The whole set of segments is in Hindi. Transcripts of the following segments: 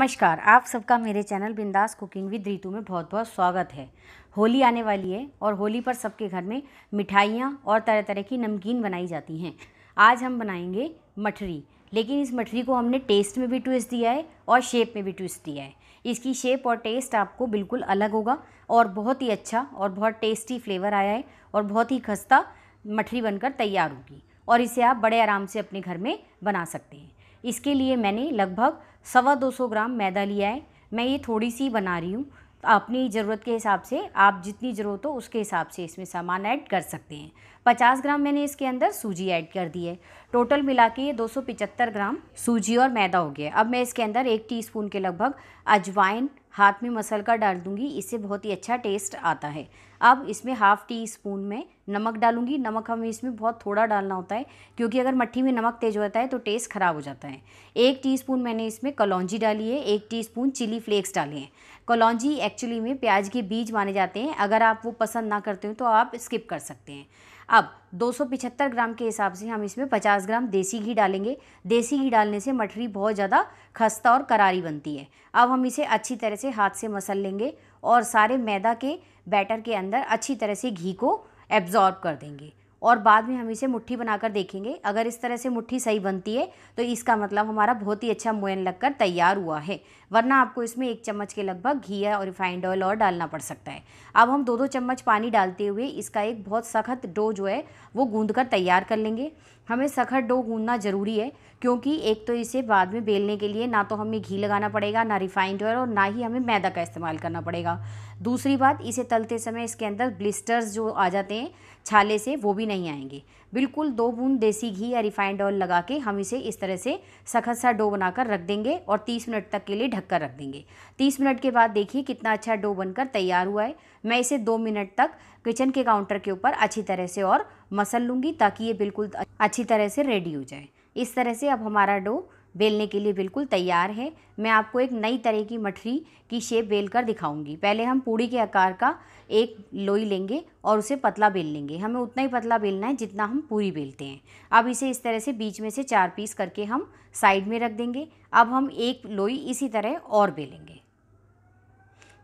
नमस्कार, आप सबका मेरे चैनल बिंदास कुकिंग विद रीतू में बहुत बहुत स्वागत है। होली आने वाली है और होली पर सबके घर में मिठाइयाँ और तरह तरह की नमकीन बनाई जाती हैं। आज हम बनाएंगे मठरी, लेकिन इस मठरी को हमने टेस्ट में भी ट्विस्ट दिया है और शेप में भी ट्विस्ट दिया है। इसकी शेप और टेस्ट आपको बिल्कुल अलग होगा और बहुत ही अच्छा और बहुत टेस्टी फ्लेवर आया है और बहुत ही खस्ता मठरी बनकर तैयार होगी और इसे आप बड़े आराम से अपने घर में बना सकते हैं। इसके लिए मैंने लगभग 250 ग्राम मैदा लिया है। मैं ये थोड़ी सी बना रही हूँ, तो अपनी ज़रूरत के हिसाब से आप जितनी ज़रूरत हो उसके हिसाब से इसमें सामान ऐड कर सकते हैं। 50 ग्राम मैंने इसके अंदर सूजी ऐड कर दी है। टोटल मिला के ये 275 ग्राम सूजी और मैदा हो गया। अब मैं इसके अंदर 1 टीस्पून के लगभग अजवाइन हाथ में मसल कर डाल दूँगी, इससे बहुत ही अच्छा टेस्ट आता है। अब इसमें हाफ़ टी स्पून में नमक डालूंगी। नमक हमें इसमें बहुत थोड़ा डालना होता है, क्योंकि अगर मट्ठी में नमक तेज हो जाता है तो टेस्ट ख़राब हो जाता है। 1 टीस्पून मैंने इसमें कलौंजी डाली है, 1 टीस्पून चिली फ्लेक्स डाले हैं। कलौंजी एक्चुअली में प्याज के बीज माने जाते हैं, अगर आप वो पसंद ना करते हो तो आप स्किप कर सकते हैं। अब 275 ग्राम के हिसाब से हम इसमें 50 ग्राम देसी घी डालेंगे। देसी घी डालने से मठरी बहुत ज़्यादा खस्ता और करारी बनती है। अब हम इसे अच्छी तरह से हाथ से मसल लेंगे और सारे मैदा के बैटर के अंदर अच्छी तरह से घी को एब्जॉर्ब कर देंगे और बाद में हम इसे मुट्ठी बनाकर देखेंगे। अगर इस तरह से मुट्ठी सही बनती है तो इसका मतलब हमारा बहुत ही अच्छा मोयन लगकर तैयार हुआ है, वरना आपको इसमें 1 चम्मच के लगभग घी और रिफाइंड ऑयल और डालना पड़ सकता है। अब हम 2-2 चम्मच पानी डालते हुए इसका एक बहुत सख्त डो जो है वो गूंद कर तैयार कर लेंगे। हमें सख्त डो गूंदना ज़रूरी है, क्योंकि एक तो इसे बाद में बेलने के लिए ना तो हमें घी लगाना पड़ेगा, ना रिफाइंड ऑयल और ना ही हमें मैदा का इस्तेमाल करना पड़ेगा। दूसरी बात, इसे तलते समय इसके अंदर ब्लिस्टर्स जो आ जाते हैं छाले से, वो भी नहीं आएंगे। बिल्कुल 2 बूंद देसी घी या रिफाइंड ऑयल लगा के हम इसे इस तरह से सख्त सा डो बनाकर रख देंगे और 30 मिनट तक के लिए ढककर रख देंगे। 30 मिनट के बाद देखिए कितना अच्छा डो बनकर तैयार हुआ है। मैं इसे 2 मिनट तक किचन के काउंटर के ऊपर अच्छी तरह से और मसल लूँगी, ताकि ये बिल्कुल अच्छी तरह से रेडी हो जाए। इस तरह से अब हमारा डो बेलने के लिए बिल्कुल तैयार है। मैं आपको एक नई तरह की मठरी की शेप बेल कर दिखाऊंगी। पहले हम पूड़ी के आकार का एक लोई लेंगे और उसे पतला बेल लेंगे। हमें उतना ही पतला बेलना है जितना हम पूरी बेलते हैं। अब इसे इस तरह से बीच में से 4 पीस करके हम साइड में रख देंगे। अब हम एक लोई इसी तरह और बेलेंगे,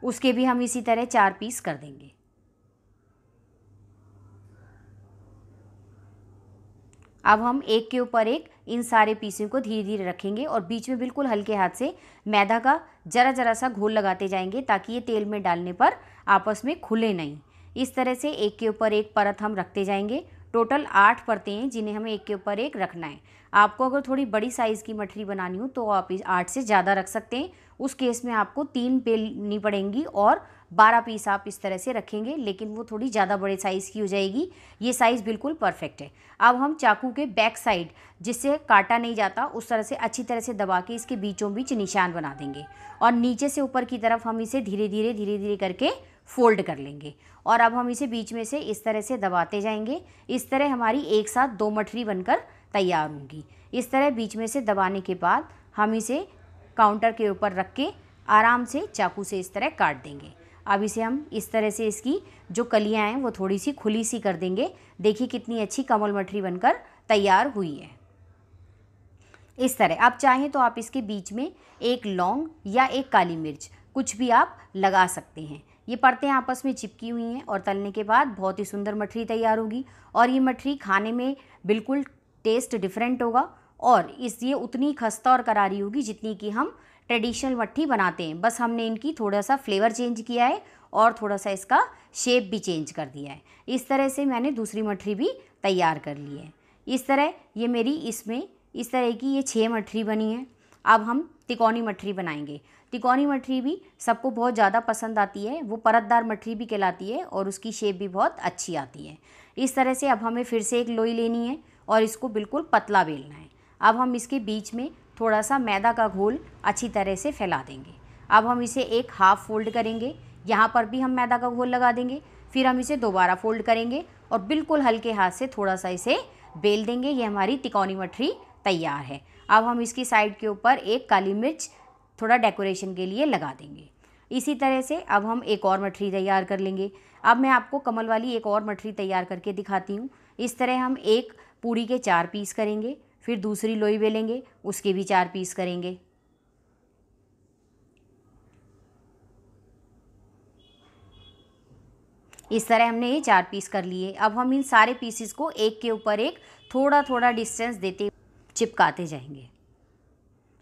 उसके भी हम इसी तरह 4 पीस कर देंगे। अब हम एक के ऊपर एक इन सारे पीसों को धीरे धीरे रखेंगे और बीच में बिल्कुल हल्के हाथ से मैदा का ज़रा सा घोल लगाते जाएंगे, ताकि ये तेल में डालने पर आपस में खुले नहीं। इस तरह से एक के ऊपर एक परत हम रखते जाएंगे। टोटल 8 परतें हैं जिन्हें हमें एक के ऊपर एक रखना है। आपको अगर थोड़ी बड़ी साइज़ की मठरी बनानी हो तो आप 8 से ज़्यादा रख सकते हैं। उस केस में आपको 3 बेलनी पड़ेंगी और 12 पीस आप इस तरह से रखेंगे, लेकिन वो थोड़ी ज़्यादा बड़े साइज़ की हो जाएगी। ये साइज़ बिल्कुल परफेक्ट है। अब हम चाकू के बैक साइड, जिससे काटा नहीं जाता, उस तरह से अच्छी तरह से दबा के इसके बीचों बीच निशान बना देंगे और नीचे से ऊपर की तरफ हम इसे धीरे धीरे करके फोल्ड कर लेंगे और अब हम इसे बीच में से इस तरह से दबाते जाएंगे। इस तरह हमारी एक साथ 2 मठरी बनकर तैयार होंगी। इस तरह बीच में से दबाने के बाद हम इसे काउंटर के ऊपर रख के आराम से चाकू से इस तरह काट देंगे। अब इसे हम इस तरह से इसकी जो कलियां हैं वो थोड़ी सी खुली सी कर देंगे। देखिए कितनी अच्छी कमल मठरी बनकर तैयार हुई है। इस तरह आप चाहें तो आप इसके बीच में एक लौंग या एक काली मिर्च कुछ भी आप लगा सकते हैं। ये परतें आपस में चिपकी हुई हैं और तलने के बाद बहुत ही सुंदर मठरी तैयार होगी और ये मठरी खाने में बिल्कुल टेस्ट डिफरेंट होगा और ये उतनी खस्ता और करारी होगी जितनी कि हम ट्रेडिशनल मट्ठी बनाते हैं। बस हमने इनकी थोड़ा सा फ्लेवर चेंज किया है और थोड़ा सा इसका शेप भी चेंज कर दिया है। इस तरह से मैंने दूसरी मठरी भी तैयार कर ली है। इस तरह ये मेरी इसमें इस तरह की ये 6 मठरी बनी है। अब हम तिकोनी मठरी बनाएंगे। तिकोनी मठरी भी सबको बहुत ज़्यादा पसंद आती है। वो परतदार मठरी भी कहलाती है और उसकी शेप भी बहुत अच्छी आती है। इस तरह से अब हमें फिर से एक लोई लेनी है और इसको बिल्कुल पतला बेलना है। अब हम इसके बीच में थोड़ा सा मैदा का घोल अच्छी तरह से फैला देंगे। अब हम इसे एक हाफ़ फोल्ड करेंगे, यहाँ पर भी हम मैदा का घोल लगा देंगे। फिर हम इसे दोबारा फोल्ड करेंगे और बिल्कुल हल्के हाथ से थोड़ा सा इसे बेल देंगे। ये हमारी तिकोनी मठरी तैयार है। अब हम इसकी साइड के ऊपर एक काली मिर्च थोड़ा डेकोरेशन के लिए लगा देंगे। इसी तरह से अब हम एक और मठरी तैयार कर लेंगे। अब मैं आपको कमल वाली एक और मठरी तैयार करके दिखाती हूँ। इस तरह हम एक पूड़ी के 4 पीस करेंगे, फिर दूसरी लोई बेलेंगे, उसके भी 4 पीस करेंगे। इस तरह हमने ये 4 पीस कर लिए। अब हम इन सारे पीसेस को एक के ऊपर एक थोड़ा थोड़ा डिस्टेंस देते चिपकाते जाएंगे।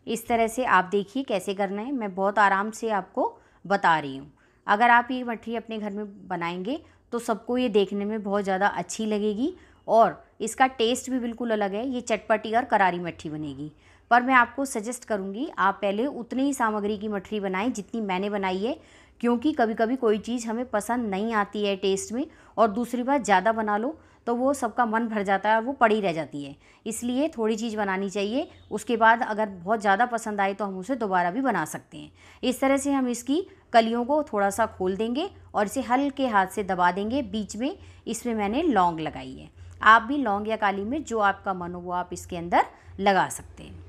इस तरह से आप देखिए कैसे करना है, मैं बहुत आराम से आपको बता रही हूँ। अगर आप ये मठरी अपने घर में बनाएंगे तो सबको ये देखने में बहुत ज़्यादा अच्छी लगेगी और इसका टेस्ट भी बिल्कुल अलग है। ये चटपटी और करारी मठरी बनेगी। पर मैं आपको सजेस्ट करूँगी आप पहले उतनी ही सामग्री की मठरी बनाएं जितनी मैंने बनाई है, क्योंकि कभी कभी कोई चीज़ हमें पसंद नहीं आती है टेस्ट में, और दूसरी बात ज़्यादा बना लो तो वो सबका मन भर जाता है और वो पड़ी रह जाती है। इसलिए थोड़ी चीज़ बनानी चाहिए, उसके बाद अगर बहुत ज़्यादा पसंद आए तो हम उसे दोबारा भी बना सकते हैं। इस तरह से हम इसकी कलियों को थोड़ा सा खोल देंगे और इसे हल्के हाथ से दबा देंगे। बीच में इसमें मैंने लौंग लगाई है। आप भी लौंग या काली मिर्च जो आपका मन हो वो आप इसके अंदर लगा सकते हैं।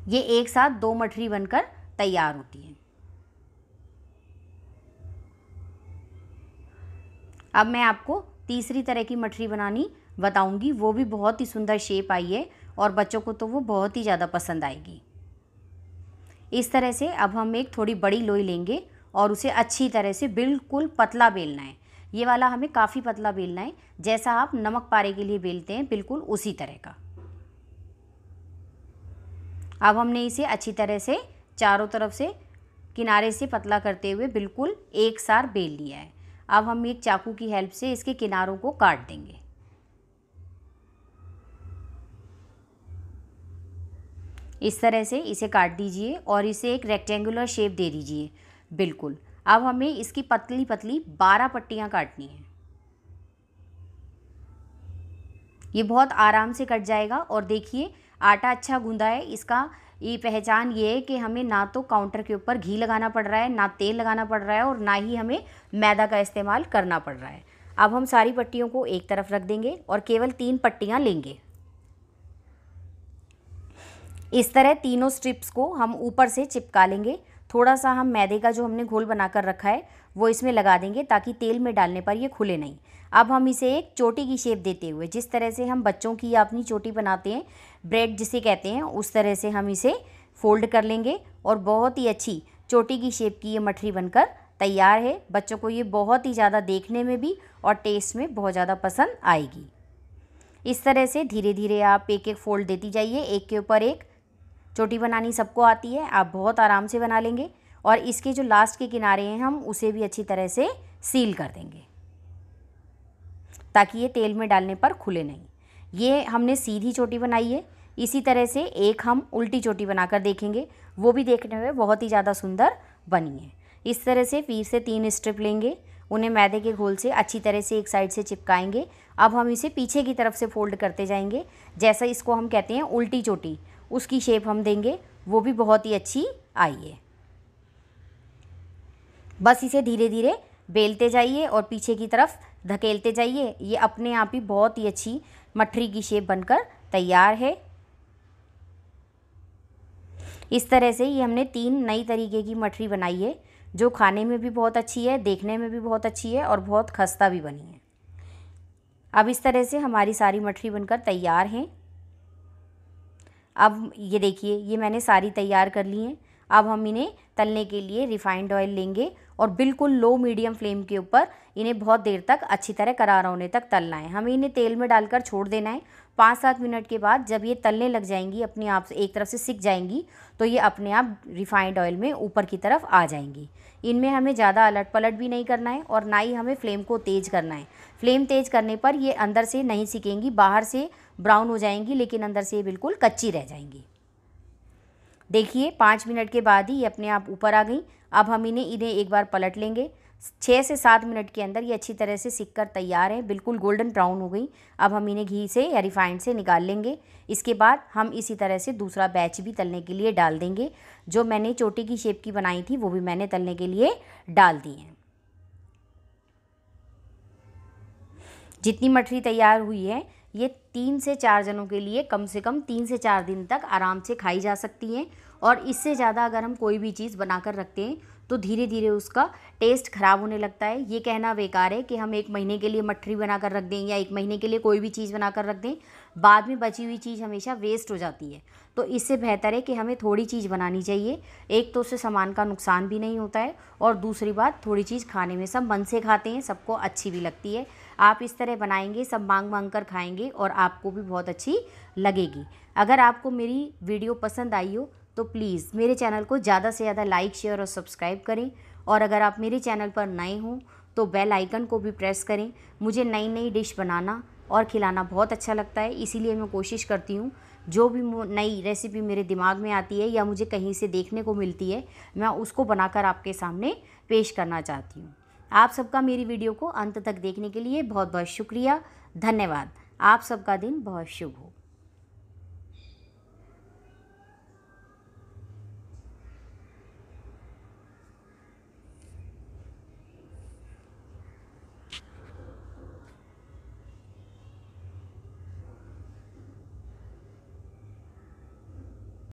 ये एक साथ 2 मठरी बनकर तैयार होती है। अब मैं आपको तीसरी तरह की मठरी बनानी बताऊंगी, वो भी बहुत ही सुंदर शेप आई है और बच्चों को तो वो बहुत ही ज़्यादा पसंद आएगी। इस तरह से अब हम एक थोड़ी बड़ी लोई लेंगे और उसे अच्छी तरह से बिल्कुल पतला बेलना है। ये वाला हमें काफ़ी पतला बेलना है, जैसा आप नमक पारे के लिए बेलते हैं बिल्कुल उसी तरह का। अब हमने इसे अच्छी तरह से चारों तरफ से किनारे से पतला करते हुए बिल्कुल एक साथ बेल लिया है। अब हम एक चाकू की हेल्प से इसके किनारों को काट देंगे। इस तरह से इसे काट दीजिए और इसे एक रेक्टेंगुलर शेप दे दीजिए बिल्कुल। अब हमें इसकी पतली पतली 12 पट्टियाँ काटनी हैं। ये बहुत आराम से कट जाएगा। और देखिए आटा अच्छा गूंदा है। इसका ये पहचान ये है कि हमें ना तो काउंटर के ऊपर घी लगाना पड़ रहा है, ना तेल लगाना पड़ रहा है, और ना ही हमें मैदा का इस्तेमाल करना पड़ रहा है। अब हम सारी पट्टियों को एक तरफ रख देंगे और केवल 3 पट्टियाँ लेंगे। इस तरह तीनों स्ट्रिप्स को हम ऊपर से चिपका लेंगे। थोड़ा सा हम मैदे का जो हमने घोल बनाकर रखा है वो इसमें लगा देंगे ताकि तेल में डालने पर ये खुले नहीं। अब हम इसे एक चोटी की शेप देते हुए, जिस तरह से हम बच्चों की अपनी चोटी बनाते हैं, ब्रेड जिसे कहते हैं, उस तरह से हम इसे फोल्ड कर लेंगे और बहुत ही अच्छी चोटी की शेप की ये मठरी बनकर तैयार है। बच्चों को ये बहुत ही ज़्यादा देखने में भी और टेस्ट में बहुत ज़्यादा पसंद आएगी। इस तरह से धीरे धीरे आप एक एक फोल्ड देती जाइए, एक के ऊपर एक। चोटी बनानी सबको आती है, आप बहुत आराम से बना लेंगे। और इसके जो लास्ट के किनारे हैं हम उसे भी अच्छी तरह से सील कर देंगे ताकि ये तेल में डालने पर खुले नहीं। ये हमने सीधी चोटी बनाई है। इसी तरह से एक हम उल्टी चोटी बनाकर देखेंगे, वो भी देखने में बहुत ही ज़्यादा सुंदर बनी है। इस तरह से फिर से 3 स्ट्रिप लेंगे, उन्हें मैदे के घोल से अच्छी तरह से एक साइड से चिपकाएंगे। अब हम इसे पीछे की तरफ से फोल्ड करते जाएंगे, जैसा इसको हम कहते हैं उल्टी चोटी, उसकी शेप हम देंगे। वो भी बहुत ही अच्छी आई है। बस इसे धीरे धीरे बेलते जाइए और पीछे की तरफ धकेलते जाइए। ये अपने आप ही बहुत ही अच्छी मठरी की शेप बनकर तैयार है। इस तरह से ये हमने 3 नई तरीके की मठरी बनाई है, जो खाने में भी बहुत अच्छी है, देखने में भी बहुत अच्छी है और बहुत खस्ता भी बनी है। अब इस तरह से हमारी सारी मठरी बनकर तैयार हैं। अब ये देखिए, ये मैंने सारी तैयार कर ली हैं। अब हम इन्हें तलने के लिए रिफाइंड ऑयल लेंगे और बिल्कुल लो मीडियम फ्लेम के ऊपर इन्हें बहुत देर तक अच्छी तरह करारा होने तक तलना है। हमें इन्हें तेल में डालकर छोड़ देना है। 5-7 मिनट के बाद जब ये तलने लग जाएंगी, अपने आप से एक तरफ से सिक जाएंगी, तो ये अपने आप रिफाइंड ऑयल में ऊपर की तरफ आ जाएंगी। इनमें हमें ज़्यादा अलट पलट भी नहीं करना है और ना ही हमें फ्लेम को तेज़ करना है। फ्लेम तेज़ करने पर ये अंदर से नहीं सिकेंगी, बाहर से ब्राउन हो जाएंगी लेकिन अंदर से ये बिल्कुल कच्ची रह जाएंगी। देखिए 5 मिनट के बाद ही ये अपने आप ऊपर आ गई। अब हम इन्हें एक बार पलट लेंगे। 6 से 7 मिनट के अंदर ये अच्छी तरह से सिक कर तैयार है, बिल्कुल गोल्डन ब्राउन हो गई। अब हम इन्हें घी से या रिफाइंड से निकाल लेंगे। इसके बाद हम इसी तरह से दूसरा बैच भी तलने के लिए डाल देंगे। जो मैंने चोटी की शेप की बनाई थी वो भी मैंने तलने के लिए डाल दी है। जितनी मठरी तैयार हुई है ये 3 से 4 जनों के लिए कम से कम 3 से 4 दिन तक आराम से खाई जा सकती हैं। और इससे ज़्यादा अगर हम कोई भी चीज़ बनाकर रखते हैं तो धीरे धीरे उसका टेस्ट ख़राब होने लगता है। ये कहना बेकार है कि हम 1 महीने के लिए मठरी बना कर रख दें या 1 महीने के लिए कोई भी चीज़ बना कर रख दें, बाद में बची हुई चीज़ हमेशा वेस्ट हो जाती है। तो इससे बेहतर है कि हमें थोड़ी चीज़ बनानी चाहिए। एक तो उससे सामान का नुकसान भी नहीं होता है और दूसरी बात, थोड़ी चीज़ खाने में सब मन से खाते हैं, सबको अच्छी भी लगती है। आप इस तरह बनाएंगे, सब मांग मांग कर खाएंगे और आपको भी बहुत अच्छी लगेगी। अगर आपको मेरी वीडियो पसंद आई हो तो प्लीज़ मेरे चैनल को ज़्यादा से ज़्यादा लाइक, शेयर और सब्सक्राइब करें। और अगर आप मेरे चैनल पर नए हों तो बेल आइकन को भी प्रेस करें। मुझे नई नई डिश बनाना और खिलाना बहुत अच्छा लगता है, इसीलिए मैं कोशिश करती हूँ जो भी नई रेसिपी मेरे दिमाग में आती है या मुझे कहीं से देखने को मिलती है, मैं उसको बनाकर आपके सामने पेश करना चाहती हूँ। आप सबका मेरी वीडियो को अंत तक देखने के लिए बहुत बहुत शुक्रिया, धन्यवाद। आप सबका दिन बहुत शुभ हो।